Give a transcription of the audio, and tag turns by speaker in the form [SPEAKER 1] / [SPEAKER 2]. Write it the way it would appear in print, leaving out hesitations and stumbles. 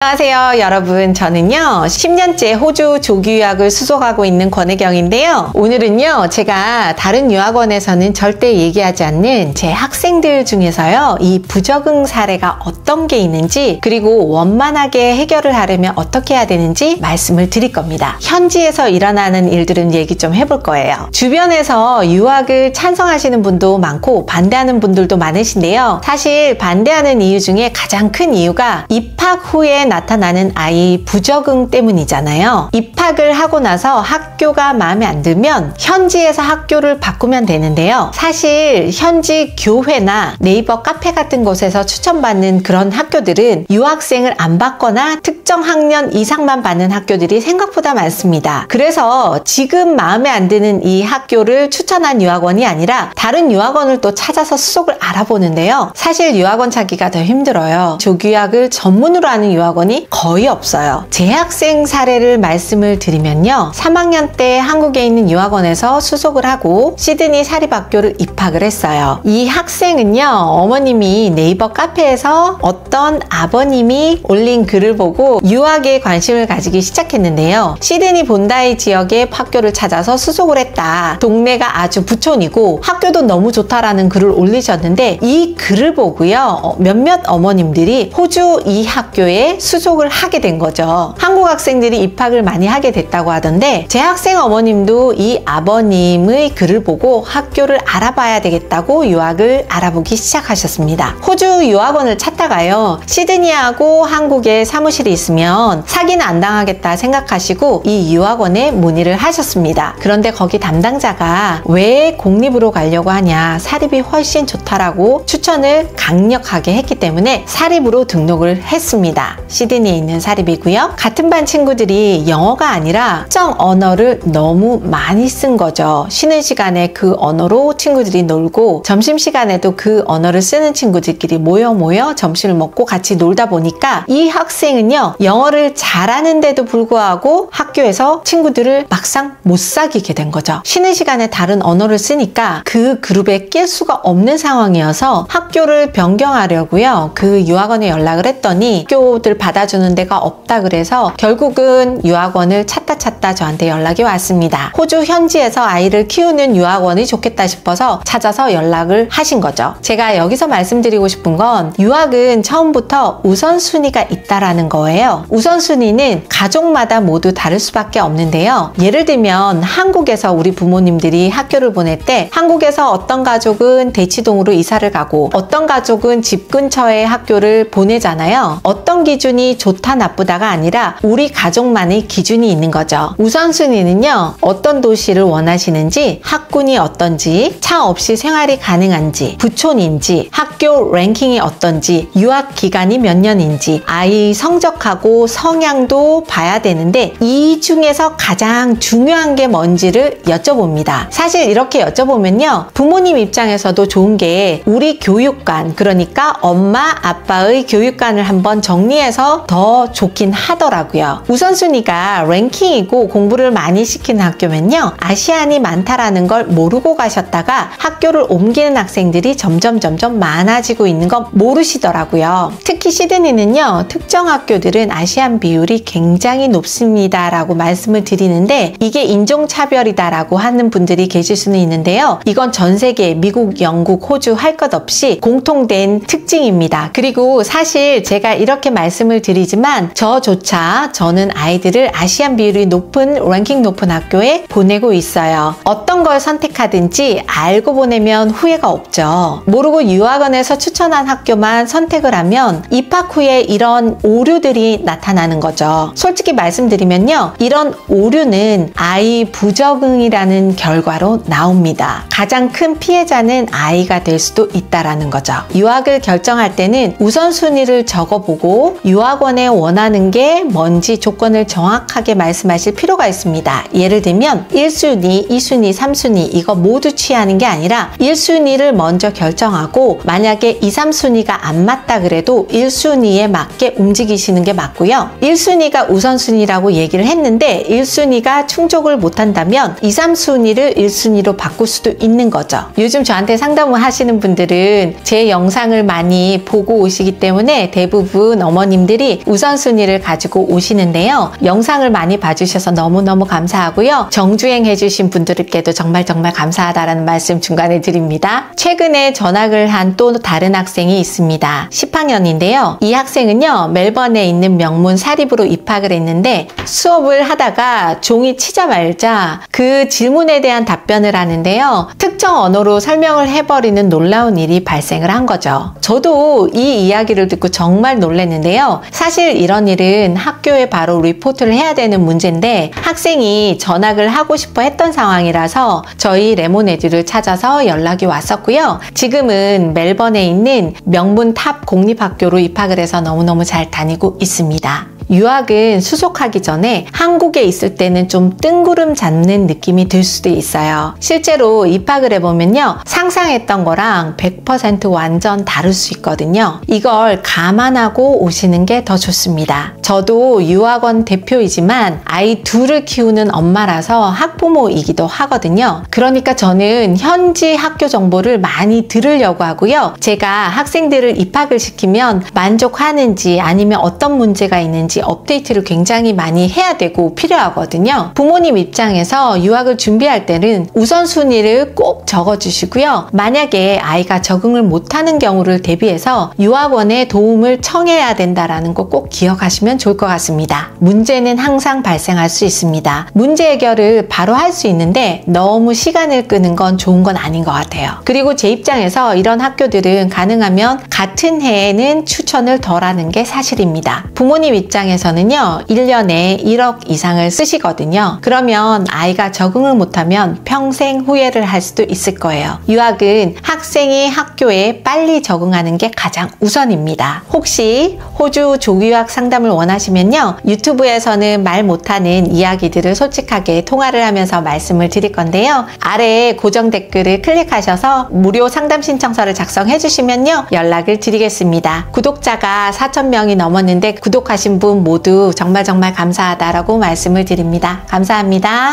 [SPEAKER 1] 안녕하세요 여러분, 저는요 10년째 호주 조기 유학을 수속하고 있는 권혜경인데요. 오늘은요 제가 다른 유학원에서는 절대 얘기하지 않는 제 학생들 중에서요 이 부적응 사례가 어떤 게 있는지, 그리고 원만하게 해결을 하려면 어떻게 해야 되는지 말씀을 드릴 겁니다. 현지에서 일어나는 일들은 얘기 좀 해볼 거예요. 주변에서 유학을 찬성하시는 분도 많고 반대하는 분들도 많으신데요, 사실 반대하는 이유 중에 가장 큰 이유가 입학 후에 나타나는 아이 부적응 때문이잖아요. 입학을 하고 나서 학교가 마음에 안 들면 현지에서 학교를 바꾸면 되는데요, 사실 현지 교회나 네이버 카페 같은 곳에서 추천받는 그런 학교들은 유학생을 안 받거나 특정 학년 이상만 받는 학교들이 생각보다 많습니다. 그래서 지금 마음에 안 드는 이 학교를 추천한 유학원이 아니라 다른 유학원을 또 찾아서 수속을 알아보는데요, 사실 유학원 찾기가 더 힘들어요. 조기유학을 전문으로 하는 유학원이 거의 없어요. 제 학생 사례를 말씀을 드리면요, 3학년 때 한국에 있는 유학원에서 수속을 하고 시드니 사립학교를 입학을 했어요. 이 학생은요, 어머님이 네이버 카페에서 어떤 아버님이 올린 글을 보고 유학에 관심을 가지기 시작했는데요, 시드니 본다이 지역의 학교를 찾아서 수속을 했다. 동네가 아주 부촌이고 학교도 너무 좋다라는 글을 올리셨는데, 이 글을 보고요 몇몇 어머님들이 호주 이 학교에 수속을 하게 된 거죠. 한국 학생들이 입학을 많이 하게 됐다고 하던데, 제 학생 어머님도 이 아버님의 글을 보고 학교를 알아봐야 되겠다고 유학을 알아보기 시작하셨습니다. 호주 유학원을 찾다가요, 시드니하고 한국에 사무실이 있으면 사기는 안 당하겠다 생각하시고 이 유학원에 문의를 하셨습니다. 그런데 거기 담당자가 왜 공립으로 가려고 하냐, 사립이 훨씬 좋다라고 추천을 강력하게 했기 때문에 사립으로 등록을 했습니다. 시드니에 있는 사립이고요. 같은 반 친구들이 영어가 아니라 특정 언어를 너무 많이 쓴 거죠. 쉬는 시간에 그 언어로 친구들이 놀고 점심시간에도 그 언어를 쓰는 친구들끼리 모여 점심을 먹고 같이 놀다 보니까 이 학생은요 영어를 잘하는데도 불구하고 학교에서 친구들을 막상 못 사귀게 된 거죠. 쉬는 시간에 다른 언어를 쓰니까 그 그룹에 낄 수가 없는 상황이어서 학교를 변경하려고요 그 유학원에 연락을 했더니 학교들 받아주는 데가 없다 그래서 결국은 유학원을 찾다 저한테 연락이 왔습니다. 호주 현지에서 아이를 키우는 유학원이 좋겠다 싶어서 찾아서 연락을 하신 거죠. 제가 여기서 말씀드리고 싶은 건 유학은 처음부터 우선순위가 있다라는 거예요. 우선순위는 가족마다 모두 다를 수밖에 없는데요, 예를 들면 한국에서 우리 부모님들이 학교를 보낼 때 한국에서 어떤 가족은 대치동으로 이사를 가고 어떤 가족은 집 근처에 학교를 보내잖아요. 어떤 기준이 좋다 나쁘다가 아니라 우리 가족만의 기준이 있는 거죠. 우선순위는요, 어떤 도시를 원하시는지, 학군이 어떤지, 차 없이 생활이 가능한지, 부촌인지, 학교 랭킹이 어떤지, 유학 기간이 몇 년인지, 아이 성적하고 성향도 봐야 되는데 이 중에서 가장 중요한 게 뭔지를 여쭤봅니다. 사실 이렇게 여쭤보면요, 부모님 입장에서도 좋은 게 우리 교육관, 그러니까 엄마 아빠의 교육관을 한번 정리해서 더 좋긴 하더라고요. 우선순위가 랭킹이고 공부를 많이 시키는 학교면요, 아시안이 많다라는 걸 모르고 가셨다가 학교를 옮기는 학생들이 점점 많아지고 있는 건 모르시더라고요. 특히 시드니는요, 특정 학교들은 아시안 비율이 굉장히 높습니다 라고 말씀을 드리는데, 이게 인종차별이다 라고 하는 분들이 계실 수는 있는데요, 이건 전 세계 미국, 영국, 호주 할 것 없이 공통된 특징입니다. 그리고 사실 제가 이렇게 말씀을 드리지만 저는 아이들을 아시안 비율이 높은 랭킹 높은 학교에 보내고 있어요. 어떤 걸 선택하든지 알고 보내면 후회가 없죠. 모르고 유학원에서 추천한 학교만 선택을 하면 입학 후에 이런 오류들이 나타나는 거죠. 솔직히 말씀드리면요, 이런 오류는 아이 부적응이라는 결과로 나옵니다. 가장 큰 피해자는 아이가 될 수도 있다라는 거죠. 유학을 결정할 때는 우선순위를 적어보고 유학원에 원하는 게 뭔지 조건을 정확하게 말씀을 말씀하실 필요가 있습니다. 예를 들면 1순위, 2순위, 3순위 이거 모두 취하는 게 아니라 1순위를 먼저 결정하고 만약에 2, 3순위가 안 맞다 그래도 1순위에 맞게 움직이시는 게 맞고요. 1순위가 우선순위라고 얘기를 했는데 1순위가 충족을 못한다면 2, 3순위를 1순위로 바꿀 수도 있는 거죠. 요즘 저한테 상담을 하시는 분들은 제 영상을 많이 보고 오시기 때문에 대부분 어머님들이 우선순위를 가지고 오시는데요. 영상을 많이 봐주셔서 너무너무 감사하고요. 정주행 해주신 분들께도 정말 감사하다라는 말씀 중간에 드립니다. 최근에 전학을 한 또 다른 학생이 있습니다. 10학년인데요. 이 학생은요, 멜번에 있는 명문 사립으로 입학을 했는데 수업을 하다가 종이 치자마자 그 질문에 대한 답변을 하는데요. 특정 언어로 설명을 해버리는 놀라운 일이 발생을 한 거죠. 저도 이 이야기를 듣고 정말 놀랐는데요. 사실 이런 일은 학교에 바로 리포트를 해야 되는 문제인데 학생이 전학을 하고 싶어 했던 상황이라서 저희 레모네드를 찾아서 연락이 왔었고요. 지금은 멜번에 있는 명문 탑 공립학교로 입학을 해서 너무너무 잘 다니고 있습니다. 유학은 수속하기 전에 한국에 있을 때는 좀 뜬구름 잡는 느낌이 들 수도 있어요. 실제로 입학을 해보면요. 상상했던 거랑 100% 완전 다를 수 있거든요. 이걸 감안하고 오시는 게 더 좋습니다. 저도 유학원 대표이지만 아이 둘을 키우는 엄마라서 학부모이기도 하거든요. 그러니까 저는 현지 학교 정보를 많이 들으려고 하고요. 제가 학생들을 입학을 시키면 만족하는지 아니면 어떤 문제가 있는지 업데이트를 굉장히 많이 해야 되고 필요하거든요. 부모님 입장에서 유학을 준비할 때는 우선순위를 꼭 적어주시고요. 만약에 아이가 적응을 못하는 경우를 대비해서 유학원에 도움을 청해야 된다는 거 꼭 기억하시면 좋을 것 같습니다. 문제는 항상 발생할 수 있습니다. 문제 해결을 바로 할 수 있는데 너무 시간을 끄는 건 좋은 건 아닌 것 같아요. 그리고 제 입장에서 이런 학교들은 가능하면 같은 해에는 추천을 덜 하는 게 사실입니다. 부모님 입장에서는요, 1년에 1억 이상을 쓰시거든요. 그러면 아이가 적응을 못하면 평생 후회를 할 수도 있을 거예요. 유학은 학생이 학교에 빨리 적응하는 게 가장 우선입니다. 혹시 호주 조기유학 상담을 원하시면요, 유튜브에서는 말 못하는 이야기들을 솔직하게 통화를 하면서 말씀을 드릴 건데요. 아래에 고정 댓글을 클릭하셔서 무료 상담 신청서를 작성해 주시면요, 연락을 드리겠습니다. 구독자가 4,000명이 넘었는데 구독하신 분 모두 정말 감사하다라고 말씀을 드립니다. 감사합니다.